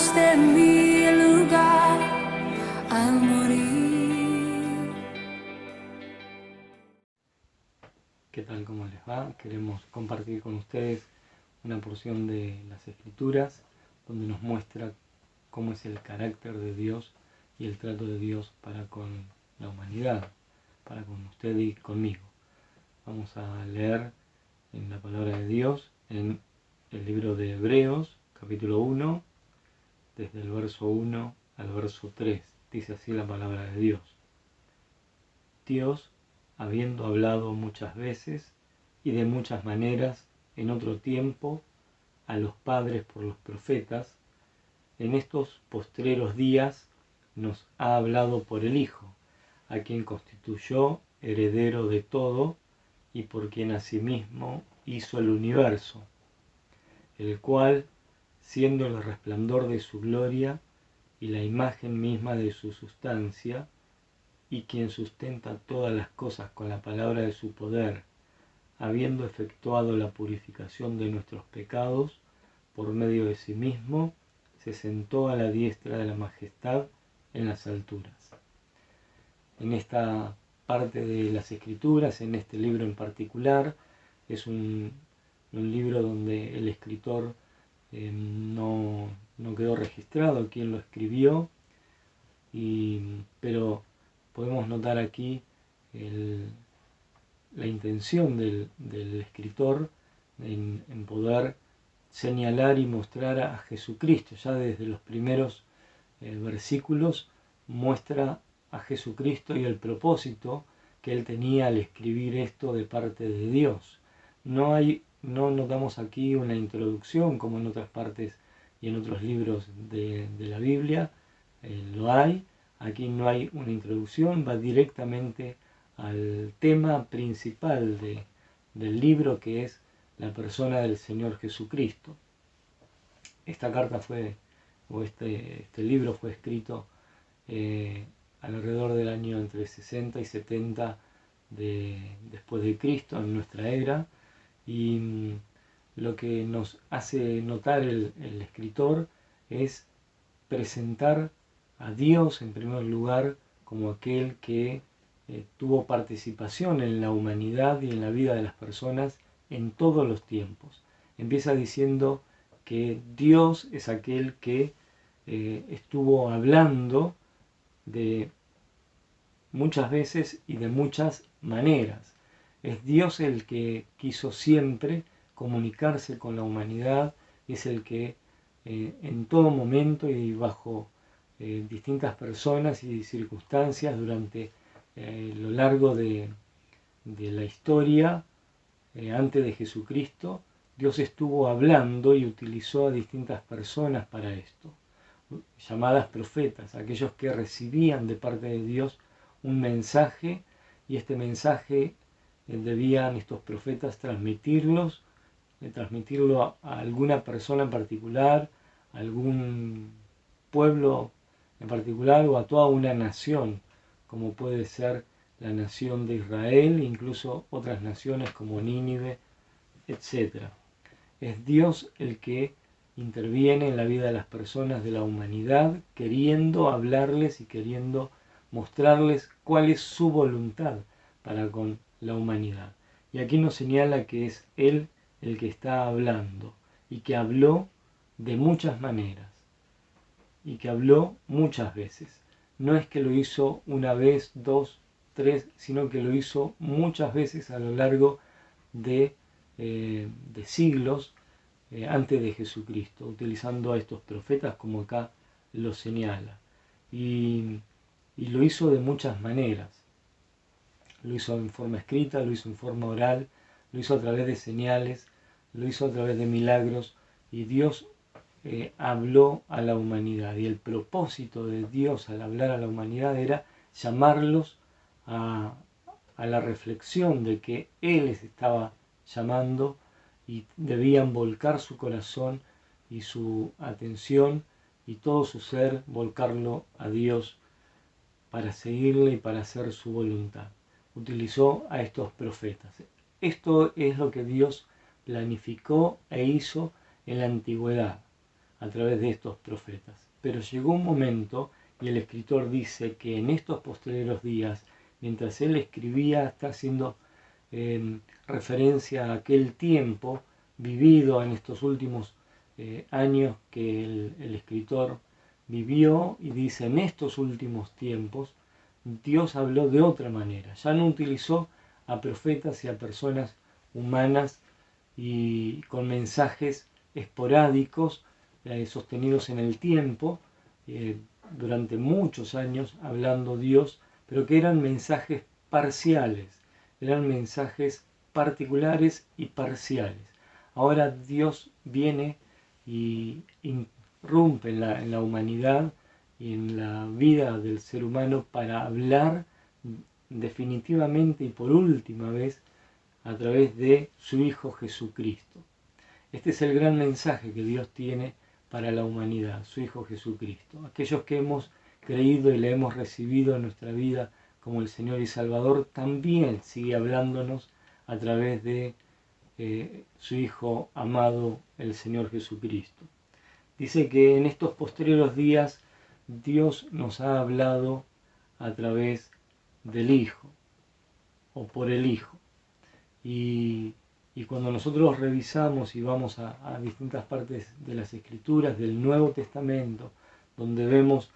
tomaste mi lugar al morir. ¿Qué tal? ¿Cómo les va? Queremos compartir con ustedes una porción de las Escrituras donde nos muestra cómo es el carácter de Dios y el trato de Dios para con la humanidad, para con usted y conmigo. Vamos a leer en la palabra de Dios en el libro de Hebreos, capítulo 1, desde el verso 1 al verso 3. Dice así la palabra de Dios. Dios, habiendo hablado muchas veces y de muchas maneras en otro tiempo a los padres por los profetas, en estos postreros días nos ha hablado por el Hijo, a quien constituyó heredero de todo y por quien asimismo hizo el universo, el cual, siendo el resplandor de su gloria y la imagen misma de su sustancia, y quien sustenta todas las cosas con la palabra de su poder, habiendo efectuado la purificación de nuestros pecados por medio de sí mismo, se sentó a la diestra de la majestad en las alturas. En esta parte de las Escrituras, en este libro en particular, es un libro donde el escritor no quedó registrado quién lo escribió, pero podemos notar aquí la intención del escritor en poder señalar y mostrar a Jesucristo. Ya desde los primeros versículos muestra a Jesucristo y el propósito que él tenía al escribir esto de parte de Dios. No notamos aquí una introducción como en otras partes y en otros libros de la Biblia, lo hay. Aquí no hay una introducción, va directamente al tema principal del libro, que es la persona del Señor Jesucristo. Esta carta este libro fue escrito alrededor del año entre 60 y 70 después de Cristo, en nuestra era, y lo que nos hace notar el escritor es presentar a Dios en primer lugar como aquel que tuvo participación en la humanidad y en la vida de las personas en todos los tiempos. Empieza diciendo que Dios es aquel que estuvo hablando de muchas veces y de muchas maneras. Es Dios el que quiso siempre comunicarse con la humanidad, es el que en todo momento y bajo distintas personas y circunstancias durante lo largo de la historia, antes de Jesucristo, Dios estuvo hablando y utilizó a distintas personas para esto, llamadas profetas, aquellos que recibían de parte de Dios un mensaje, y este mensaje debían estos profetas transmitirlo a alguna persona en particular, a algún pueblo en particular o a toda una nación, como puede ser la nación de Israel, incluso otras naciones como Nínive, etc. Es Dios el que interviene en la vida de las personas de la humanidad, queriendo hablarles y queriendo mostrarles cuál es su voluntad para con la humanidad. Y aquí nos señala que es Él el que está hablando y que habló de muchas maneras y que habló muchas veces. No es que lo hizo una vez, dos, tres, sino que lo hizo muchas veces a lo largo de siglos antes de Jesucristo, utilizando a estos profetas como acá lo señala. Y lo hizo de muchas maneras. Lo hizo en forma escrita, lo hizo en forma oral, lo hizo a través de señales, lo hizo a través de milagros, y Dios habló a la humanidad. Y el propósito de Dios al hablar a la humanidad era llamarlos a la reflexión de que Él les estaba llamando y debían volcar su corazón y su atención y todo su ser, volcarlo a Dios para seguirle y para hacer su voluntad. Utilizó a estos profetas. Esto es lo que Dios planificó e hizo en la antigüedad. a través de estos profetas. Pero llegó un momento, y el escritor dice que en estos postreros días, mientras él escribía, está haciendo referencia a aquel tiempo vivido en estos últimos años que el escritor vivió, y dice: en estos últimos tiempos Dios habló de otra manera, ya no utilizó a profetas y a personas humanas y con mensajes esporádicos sostenidos en el tiempo, durante muchos años hablando Dios, pero que eran mensajes parciales, eran mensajes particulares y parciales. Ahora Dios viene y irrumpe en la humanidad y en la vida del ser humano para hablar definitivamente y por última vez a través de su Hijo Jesucristo. Este es el gran mensaje que Dios tiene para la humanidad, su Hijo Jesucristo. Aquellos que hemos creído y le hemos recibido en nuestra vida como el Señor y Salvador, también sigue hablándonos a través de su Hijo amado, el Señor Jesucristo. Dice que en estos postreros días Dios nos ha hablado a través del Hijo o por el Hijo. Y cuando nosotros revisamos y vamos a distintas partes de las Escrituras del Nuevo Testamento, donde vemos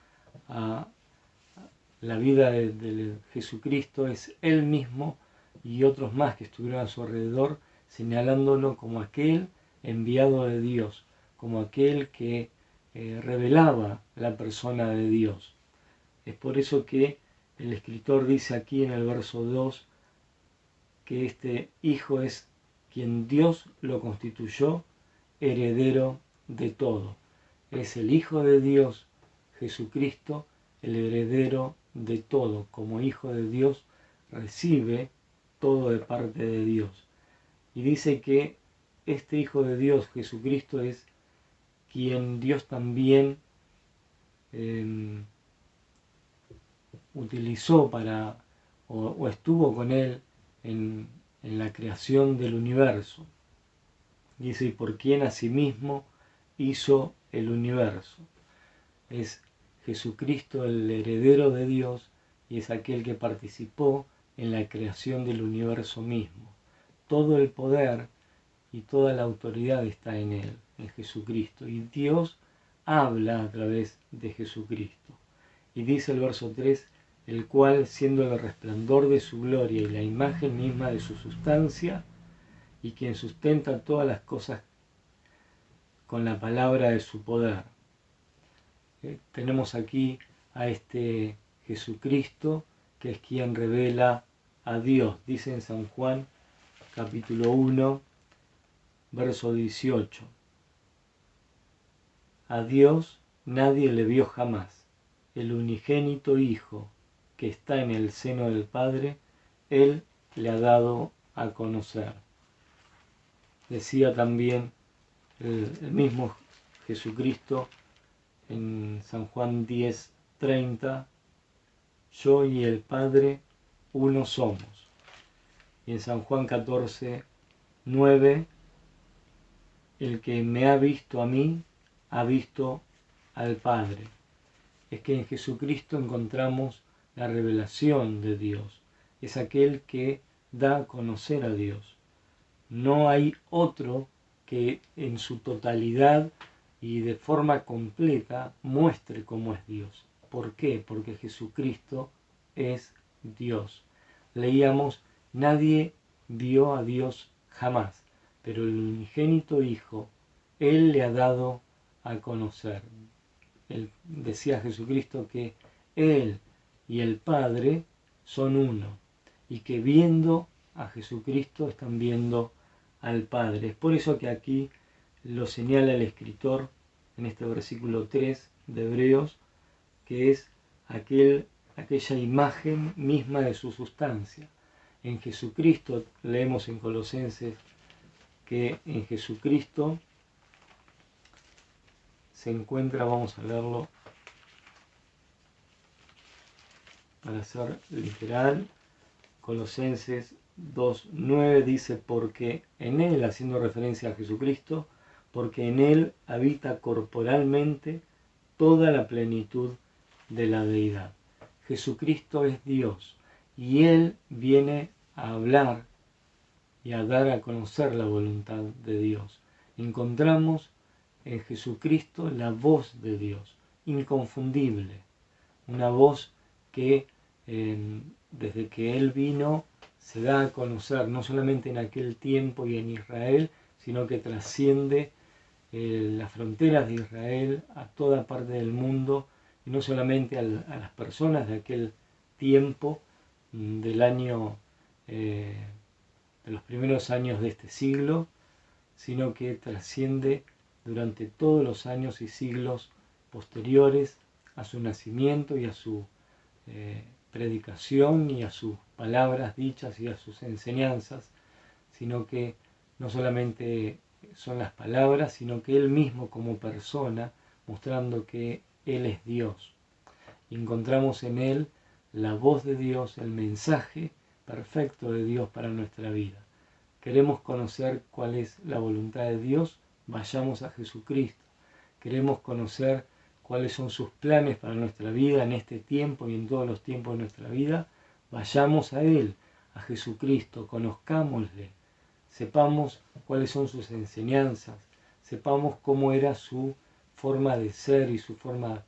la vida de Jesucristo, es Él mismo y otros más que estuvieron a su alrededor, señalándolo como aquel enviado de Dios, como aquel que revelaba la persona de Dios. Es por eso que el escritor dice aquí en el verso 2 que este Hijo es quien Dios lo constituyó heredero de todo. Es el Hijo de Dios, Jesucristo, el heredero de todo. Como Hijo de Dios recibe todo de parte de Dios. Y dice que este Hijo de Dios, Jesucristo, es quien Dios también utilizó para, o estuvo con él en la creación del universo. Dice: y por quien asimismo hizo el universo. Es Jesucristo el heredero de Dios y es aquel que participó en la creación del universo mismo. Todo el poder y toda la autoridad está en él, en Jesucristo. Y Dios habla a través de Jesucristo. Y dice el verso 3: el cual, siendo el resplandor de su gloria y la imagen misma de su sustancia, y quien sustenta todas las cosas con la palabra de su poder. Tenemos aquí a este Jesucristo, que es quien revela a Dios. Dice en San Juan, capítulo 1, verso 18. A Dios nadie le vio jamás. El unigénito Hijo, que está en el seno del Padre, Él le ha dado a conocer. Decía también el mismo Jesucristo en San Juan 10:30, yo y el Padre uno somos. Y en San Juan 14:9, el que me ha visto a mí, ha visto al Padre. Es que en Jesucristo encontramos la revelación de Dios. Es aquel que da a conocer a Dios. No hay otro que en su totalidad y de forma completa muestre cómo es Dios. ¿Por qué? Porque Jesucristo es Dios. Leíamos: nadie vio a Dios jamás, pero el unigénito Hijo, Él le ha dado a conocer. Decía Jesucristo que Él y el Padre son uno, y que viendo a Jesucristo están viendo al Padre. Es por eso que aquí lo señala el escritor en este versículo 3 de Hebreos, que es aquella imagen misma de su sustancia. En Jesucristo, leemos en Colosenses que en Jesucristo se encuentra, vamos a leerlo para ser literal, Colosenses 2:9 dice: porque en Él, haciendo referencia a Jesucristo, porque en Él habita corporalmente toda la plenitud de la deidad. Jesucristo es Dios y Él viene a hablar y a dar a conocer la voluntad de Dios. Encontramos en Jesucristo la voz de Dios, inconfundible, una voz que desde que Él vino se da a conocer no solamente en aquel tiempo y en Israel, sino que trasciende las fronteras de Israel a toda parte del mundo, y no solamente a las personas de aquel tiempo, del año, de los primeros años de este siglo, sino que trasciende durante todos los años y siglos posteriores a su nacimiento y a su predicación y a sus palabras dichas y a sus enseñanzas, sino que no solamente son las palabras, sino que Él mismo como persona, mostrando que Él es Dios. Y encontramos en Él la voz de Dios, el mensaje perfecto de Dios para nuestra vida. Queremos conocer cuál es la voluntad de Dios, vayamos a Jesucristo. Queremos conocer cuáles son sus planes para nuestra vida en este tiempo y en todos los tiempos de nuestra vida, vayamos a Él, a Jesucristo, conozcámosle, sepamos cuáles son sus enseñanzas, sepamos cómo era su forma de ser y su forma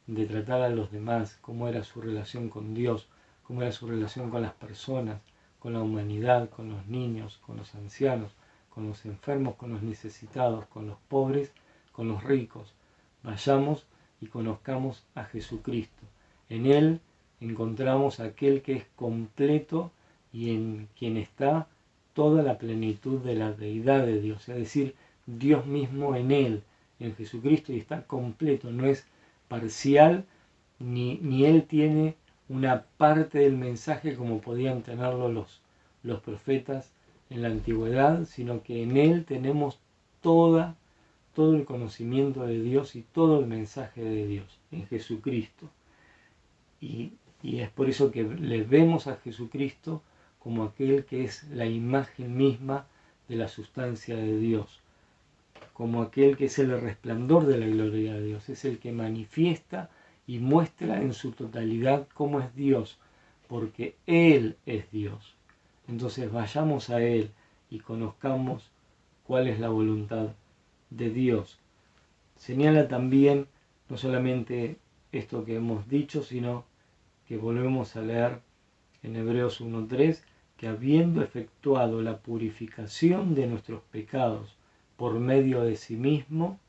de tratar a los demás, cómo era su relación con Dios, cómo era su relación con las personas, con la humanidad, con los niños, con los ancianos, con los enfermos, con los necesitados, con los pobres, con los ricos. Vayamos y conozcamos a Jesucristo. En Él encontramos aquel que es completo y en quien está toda la plenitud de la deidad de Dios, es decir, Dios mismo en Él, en Jesucristo, y está completo, no es parcial, ni Él tiene una parte del mensaje como podían tenerlo los profetas en la antigüedad, sino que en Él tenemos todo el conocimiento de Dios y todo el mensaje de Dios, en Jesucristo. Y es por eso que le vemos a Jesucristo como aquel que es la imagen misma de la sustancia de Dios, como aquel que es el resplandor de la gloria de Dios, es el que manifiesta y muestra en su totalidad cómo es Dios, porque Él es Dios. Entonces vayamos a Él y conozcamos cuál es la voluntad de Dios. Señala también no solamente esto que hemos dicho, sino que volvemos a leer en Hebreos 1:3, que habiendo efectuado la purificación de nuestros pecados por medio de sí mismo,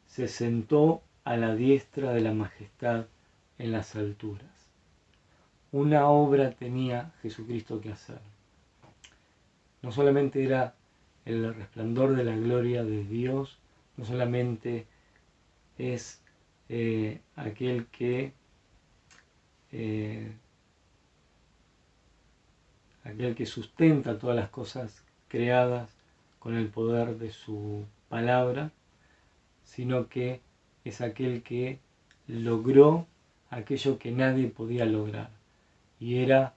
se sentó a la diestra de la majestad en las alturas. Una obra tenía Jesucristo que hacer. No solamente era el resplandor de la gloria de Dios, no solamente es aquel que sustenta todas las cosas creadas con el poder de su palabra, sino que es aquel que logró aquello que nadie podía lograr, y era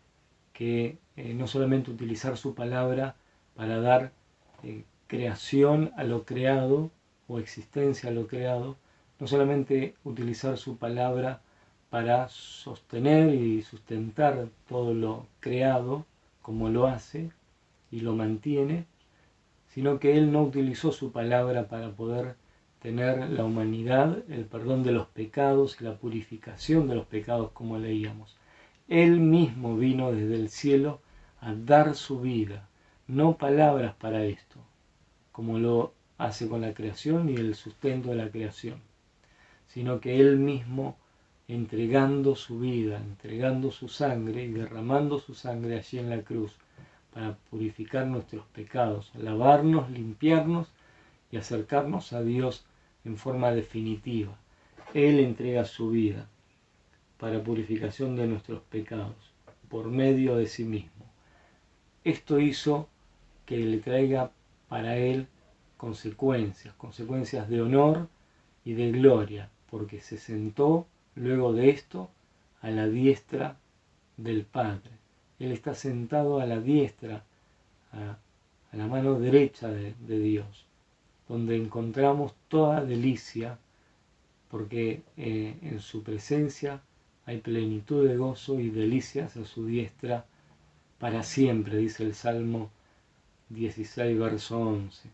que no solamente utilizar su palabra para dar creación a lo creado o existencia a lo creado, no solamente utilizar su palabra para sostener y sustentar todo lo creado como lo hace y lo mantiene, sino que Él no utilizó su palabra para poder tener la humanidad, el perdón de los pecados y la purificación de los pecados, como leíamos. Él mismo vino desde el cielo a dar su vida, no palabras para esto, como lo hace con la creación y el sustento de la creación, sino que Él mismo entregando su vida, entregando su sangre y derramando su sangre allí en la cruz para purificar nuestros pecados, lavarnos, limpiarnos y acercarnos a Dios en forma definitiva. Él entrega su vida para purificación de nuestros pecados por medio de sí mismo. Esto hizo que le traiga para Él consecuencias de honor y de gloria, porque se sentó luego de esto a la diestra del Padre. Él está sentado a la diestra, a la mano derecha de Dios. donde encontramos toda delicia, porque en su presencia hay plenitud de gozo y delicias a su diestra para siempre, dice el Salmo 16, verso 11.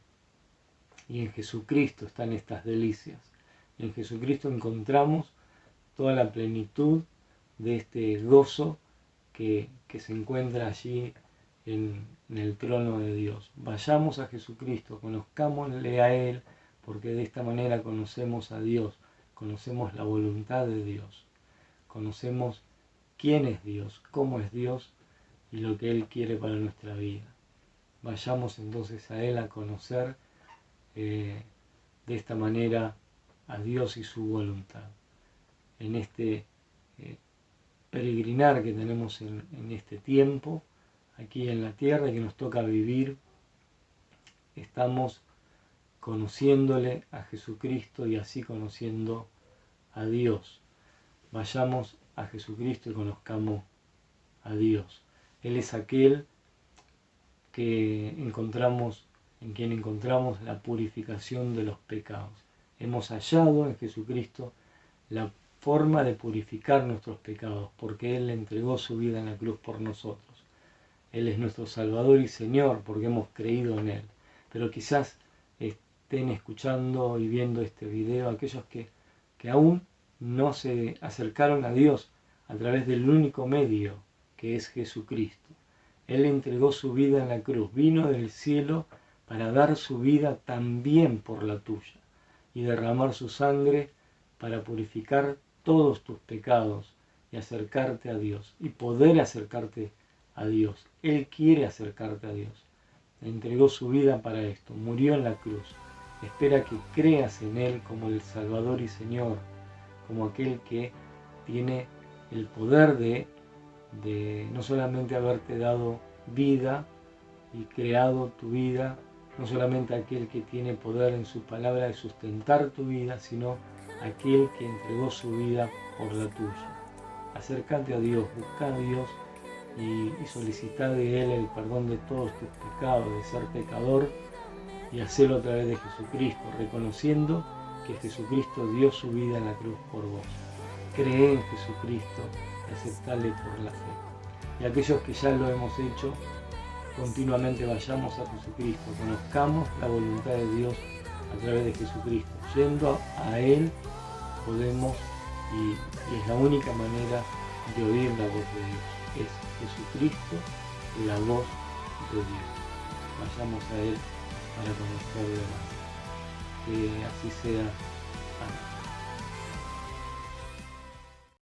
Y en Jesucristo están estas delicias. En Jesucristo encontramos toda la plenitud de este gozo que se encuentra allí en el trono de Dios. Vayamos a Jesucristo, conozcámosle a Él, porque de esta manera conocemos a Dios, conocemos la voluntad de Dios, conocemos quién es Dios, cómo es Dios y lo que Él quiere para nuestra vida. Vayamos entonces a Él a conocer de esta manera a Dios y su voluntad. En este peregrinar que tenemos en este tiempo, aquí en la tierra que nos toca vivir, estamos conociéndole a Jesucristo y así conociendo a Dios. Vayamos a Jesucristo y conozcamos a Dios. Él es aquel que en quien encontramos la purificación de los pecados. Hemos hallado en Jesucristo la forma de purificar nuestros pecados, porque Él entregó su vida en la cruz por nosotros. Él es nuestro Salvador y Señor, porque hemos creído en Él. Pero quizás estén escuchando y viendo este video aquellos que aún no se acercaron a Dios a través del único medio que es Jesucristo. Él entregó su vida en la cruz, vino del cielo para dar su vida también por la tuya y derramar su sangre para purificar todos tus pecados y acercarte a Dios y poder acercarte a Dios. Él quiere acercarte a Dios. Entregó su vida para esto, murió en la cruz. Espera que creas en Él como el Salvador y Señor, como aquel que tiene el poder de no solamente haberte dado vida y creado tu vida, no solamente aquel que tiene poder en su palabra de sustentar tu vida, sino aquel que entregó su vida por la tuya. Acércate a Dios, busca a Dios y solicita de Él el perdón de todos tus pecados, de ser pecador, y hacerlo a través de Jesucristo, reconociendo que Jesucristo dio su vida en la cruz por vos. Cree en Jesucristo y aceptale por la fe. Y aquellos que ya lo hemos hecho, continuamente vayamos a Jesucristo, conozcamos la voluntad de Dios a través de Jesucristo. Yendo a Él podemos, y es la única manera de oír la voz de Dios. Es Jesucristo la voz de Dios. Vayamos a Él para conocerle más. Que así sea